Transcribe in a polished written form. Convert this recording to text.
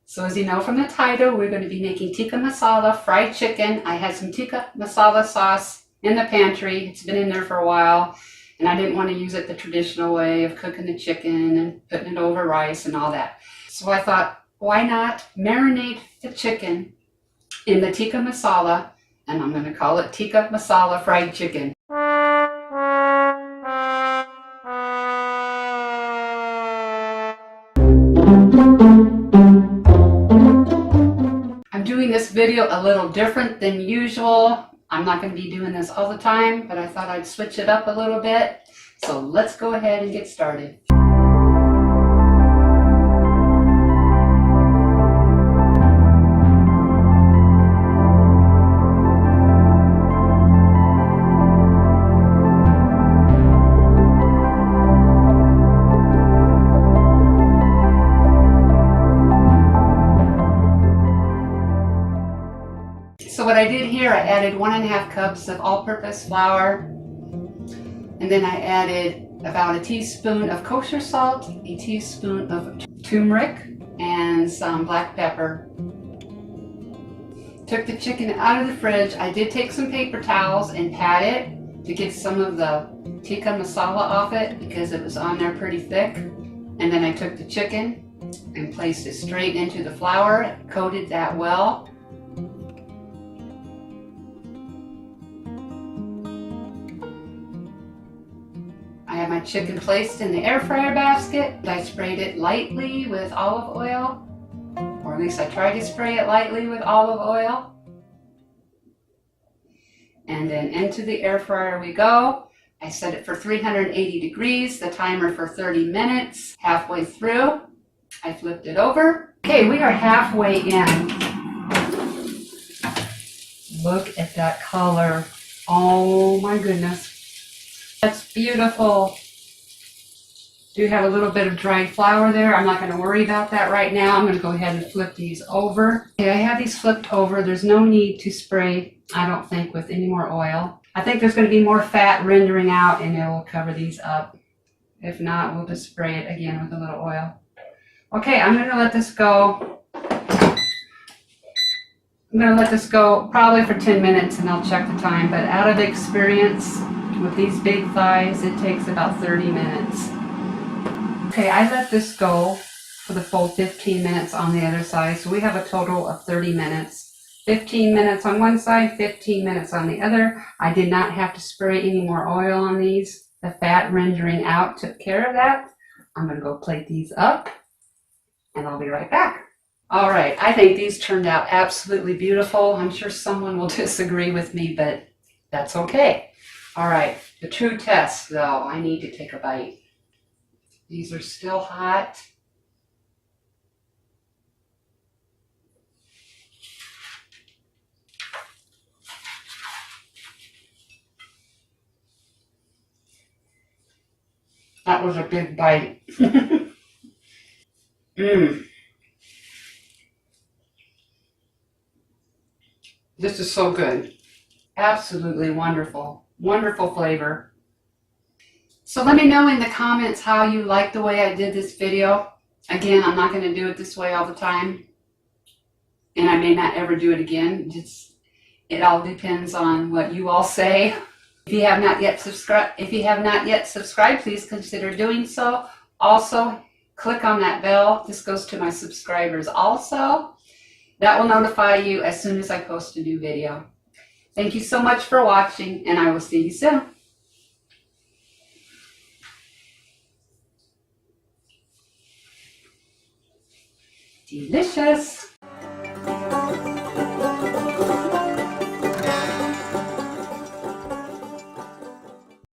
So as you know from the title, we're going to be making tikka masala fried chicken. I had some tikka masala sauce in the pantry. It's been in there for a while, and I didn't want to use it the traditional way of cooking the chicken and putting it over rice and all that. So I thought, why not marinate the chicken in the tikka masala, and I'm going to call it tikka masala fried chicken. I'm doing this video a little different than usual. I'm not going to be doing this all the time, but I thought I'd switch it up a little bit. So let's go ahead and get started. So what I did here, I added 1.5 cups of all-purpose flour, and then I added about a teaspoon of kosher salt, a teaspoon of turmeric, and some black pepper. Took the chicken out of the fridge. I did take some paper towels and pat it to get some of the tikka masala off it because it was on there pretty thick. And then I took the chicken and placed it straight into the flour, coated that well. I have my chicken placed in the air fryer basket. I sprayed it lightly with olive oil, or at least I tried to spray it lightly with olive oil. And then into the air fryer we go. I set it for 380 degrees, the timer for 30 minutes. Halfway through, I flipped it over. Okay, we are halfway in. Look at that color. Oh my goodness. That's beautiful. Do have a little bit of dried flour there. I'm not going to worry about that right now. I'm going to go ahead and flip these over. Okay, I have these flipped over. There's no need to spray, I don't think, with any more oil. I think there's going to be more fat rendering out and it will cover these up. If not, we'll just spray it again with a little oil. Okay, I'm going to let this go. I'm going to let this go probably for 10 minutes and I'll check the time. But out of experience, with these big thighs, it takes about 30 minutes. Okay, I let this go for the full 15 minutes on the other side. So we have a total of 30 minutes. 15 minutes on one side, 15 minutes on the other. I did not have to spray any more oil on these. The fat rendering out took care of that. I'm going to go plate these up and I'll be right back. All right, I think these turned out absolutely beautiful. I'm sure someone will disagree with me, but that's okay. All right, the true test though, I need to take a bite. These are still hot. That was a big bite. This is so good. Absolutely wonderful. Wonderful flavor. So let me know in the comments how you like the way I did this video. Again, I'm not going to do it this way all the time. And I may not ever do it again. It all depends on what you all say. If you have not yet subscribed, please consider doing so. Also, click on that bell. This goes to my subscribers also. That will notify you as soon as I post a new video. Thank you so much for watching, and I will see you soon. Delicious.